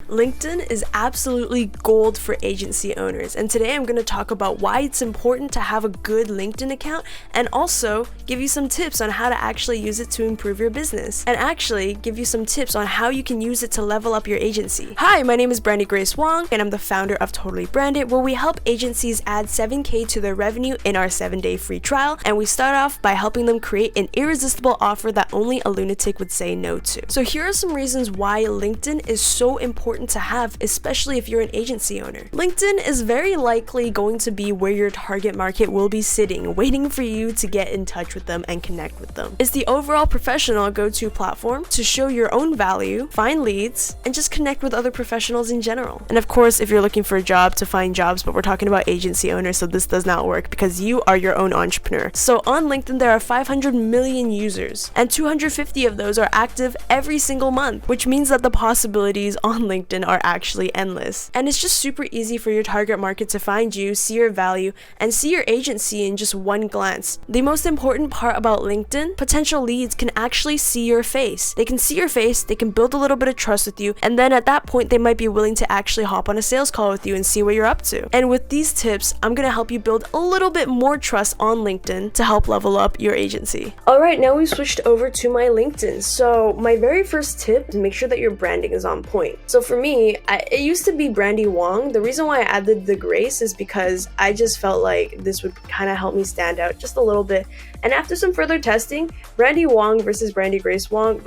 LinkedIn is absolutely gold for agency owners, and today I'm going to talk about why it's important to have a good LinkedIn account and also give you some tips on how to actually use it to improve your business and actually give you some tips on how you can use it to level up your agency. Hi, my name is Brandy Grace Wong and I'm the founder of Totally Branded, where we help agencies add 7K to their revenue in our 7-day free trial, and we start off by helping them create an irresistible offer that only a lunatic would say no to. So here are some reasons why LinkedIn is so important to have, especially if you're an agency owner. LinkedIn is very likely going to be where your target market will be sitting, waiting for you to get in touch with them and connect with them. It's the overall professional go-to platform to show your own value, find leads, and just connect with other professionals in general. And of course, if you're looking for a job, to find jobs, but we're talking about agency owners, so this does not work because you are your own entrepreneur. So on LinkedIn, there are 500 million users, and 250 of those are active every single month, which means that the possibilities on LinkedIn are actually endless. And it's just super easy for your target market to find you, see your value, and see your agency in just one glance. The most important part about LinkedIn, potential leads can actually see your face. They can see your face, they can build a little bit of trust with you, and then at that point, they might be willing to actually hop on a sales call with you and see what you're up to. And with these tips, I'm gonna help you build a little bit more trust on LinkedIn to help level up your agency. Alright, now we've switched over to my LinkedIn. So my very first tip is make sure that your branding is on point. So for me, it used to be Brandy Wong. The reason why I added the Grace is because I just felt like this would kind of help me stand out just a little bit. And after some further testing, Brandy Wong versus Brandy Grace Wong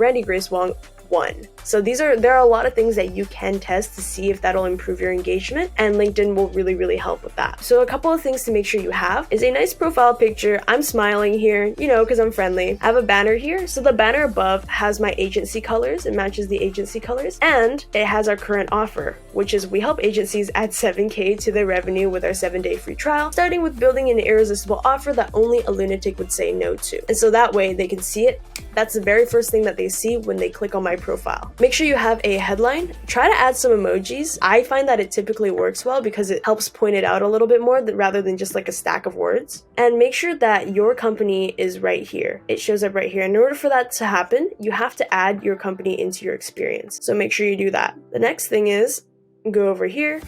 won. So there are a lot of things that you can test to see if that'll improve your engagement, and LinkedIn will really help with that. So a couple of things to make sure you have is a nice profile picture. I'm smiling here, because I'm friendly. I have a banner here. So the banner above has my agency colors. It matches the agency colors, and it has our current offer, which is we help agencies add 7K to their revenue with our 7-day free trial, starting with building an irresistible offer that only a lunatic would say no to. And so that way they can see it. That's the very first thing that they see when they click on my profile. Make sure you have a headline. Try to add some emojis. I find that it typically works well because it helps point it out a little bit more rather than just like a stack of words. And make sure that your company is right here. It shows up right here. In order for that to happen, you have to add your company into your experience. So make sure you do that. The next thing is go over here.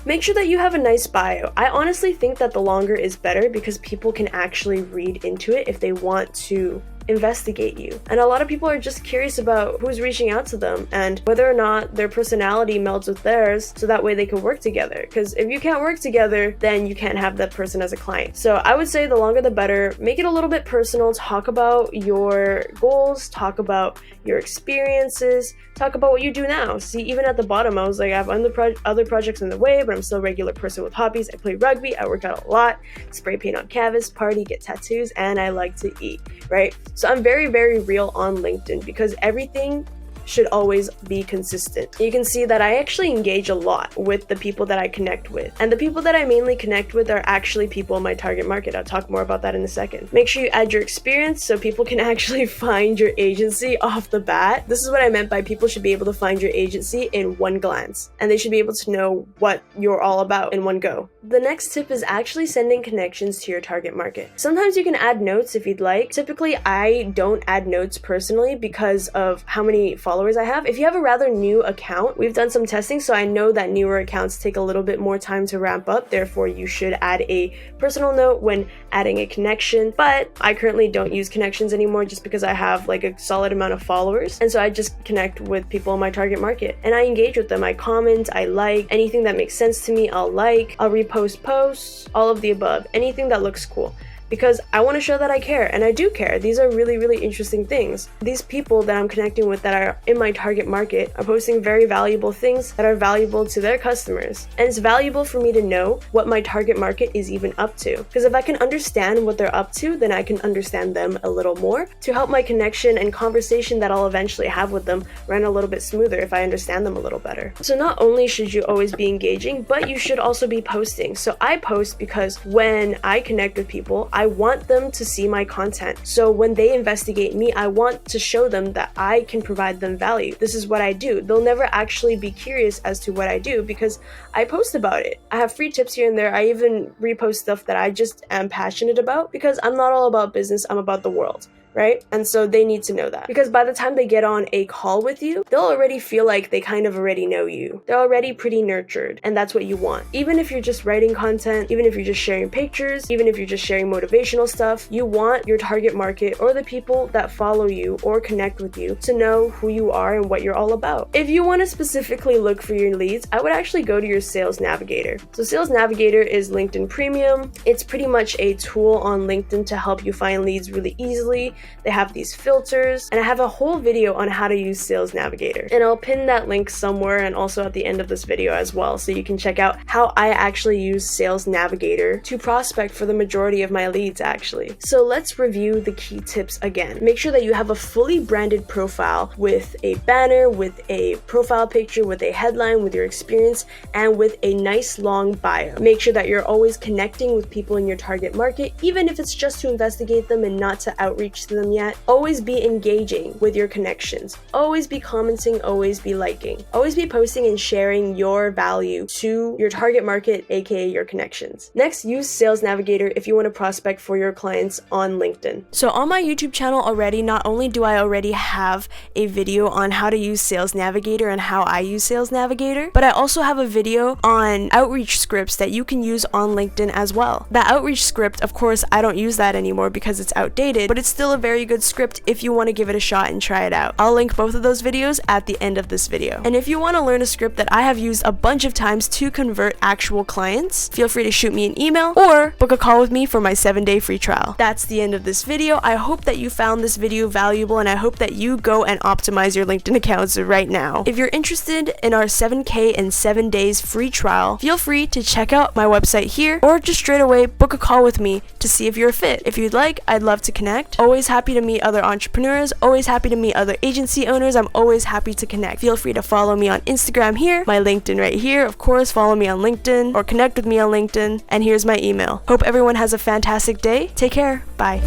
Make sure that you have a nice bio. I honestly think that the longer is better because people can actually read into it if they want to investigate you. And a lot of people are just curious about who's reaching out to them and whether or not their personality melds with theirs, so that way they can work together. Because if you can't work together, then you can't have that person as a client. So I would say the longer the better. Make it a little bit personal. Talk about your goals, talk about your experiences, talk about what you do now. See, even at the bottom, I was like, I have other projects in the way, but I'm still a regular person with hobbies. I play rugby, I work out a lot, spray paint on canvas, party, get tattoos, and I like to eat, right? So I'm very real on LinkedIn because everything should always be consistent. You can see that I actually engage a lot with the people that I connect with. And the people that I mainly connect with are actually people in my target market. I'll talk more about that in a second. Make sure you add your experience so people can actually find your agency off the bat. This is what I meant by people should be able to find your agency in one glance. And they should be able to know what you're all about in one go. The next tip is actually sending connections to your target market. Sometimes you can add notes if you'd like. Typically, I don't add notes personally because of how many followers I have. If you have a rather new account, we've done some testing, so I know that newer accounts take a little bit more time to ramp up. Therefore, you should add a personal note when adding a connection. But I currently don't use connections anymore just because I have like a solid amount of followers. And so I just connect with people in my target market and I engage with them. I comment, I like anything that makes sense to me. I'll repost posts, all of the above, anything that looks cool. Because I want to show that I care, and I do care. These are really interesting things. These people that I'm connecting with that are in my target market are posting very valuable things that are valuable to their customers. And it's valuable for me to know what my target market is even up to. Because if I can understand what they're up to, then I can understand them a little more to help my connection and conversation that I'll eventually have with them run a little bit smoother if I understand them a little better. So not only should you always be engaging, but you should also be posting. So I post because when I connect with people, I want them to see my content. So when they investigate me, I want to show them that I can provide them value. This is what I do. They'll never actually be curious as to what I do because I post about it. I have free tips here and there. I even repost stuff that I just am passionate about because I'm not all about business, I'm about the world. right? And so they need to know that, because by the time they get on a call with you, they'll already feel like they kind of already know you. They're already pretty nurtured, and that's what you want. Even if you're just writing content, even if you're just sharing pictures, even if you're just sharing motivational stuff, you want your target market or the people that follow you or connect with you to know who you are and what you're all about. If you want to specifically look for your leads, I would actually go to your Sales Navigator. So Sales Navigator is LinkedIn Premium. It's pretty much a tool on LinkedIn to help you find leads really easily. They have these filters, and I have a whole video on how to use Sales Navigator, and I'll pin that link somewhere and also at the end of this video as well, so you can check out how I actually use Sales Navigator to prospect for the majority of my leads actually. So let's review the key tips again. Make sure that you have a fully branded profile with a banner, with a profile picture, with a headline, with your experience, and with a nice long bio. Make sure that you're always connecting with people in your target market, even if it's just to investigate them and not to outreach to them yet. Always be engaging with your connections. Always be commenting, always be liking. Always be posting and sharing your value to your target market, aka your connections. Next, use Sales Navigator if you want to prospect for your clients on LinkedIn. So on my YouTube channel already, not only do I already have a video on how to use Sales Navigator and how I use Sales Navigator, but I also have a video on outreach scripts that you can use on LinkedIn as well. The outreach script, of course, I don't use that anymore because it's outdated, but it's still a very good script if you want to give it a shot and try it out. I'll link both of those videos at the end of this video. And if you want to learn a script that I have used a bunch of times to convert actual clients, feel free to shoot me an email or book a call with me for my 7-day free trial. That's the end of this video. I hope that you found this video valuable, and I hope that you go and optimize your LinkedIn accounts right now. If you're interested in our 7K and 7 days free trial, feel free to check out my website here, or just straight away book a call with me to see if you're a fit. If you'd like, I'd love to connect. Always happy to meet other entrepreneurs, always happy to meet other agency owners. I'm always happy to connect. Feel free to follow me on Instagram here, my LinkedIn right here. Of course, follow me on LinkedIn or connect with me on LinkedIn. And here's my email. Hope everyone has a fantastic day. Take care. Bye.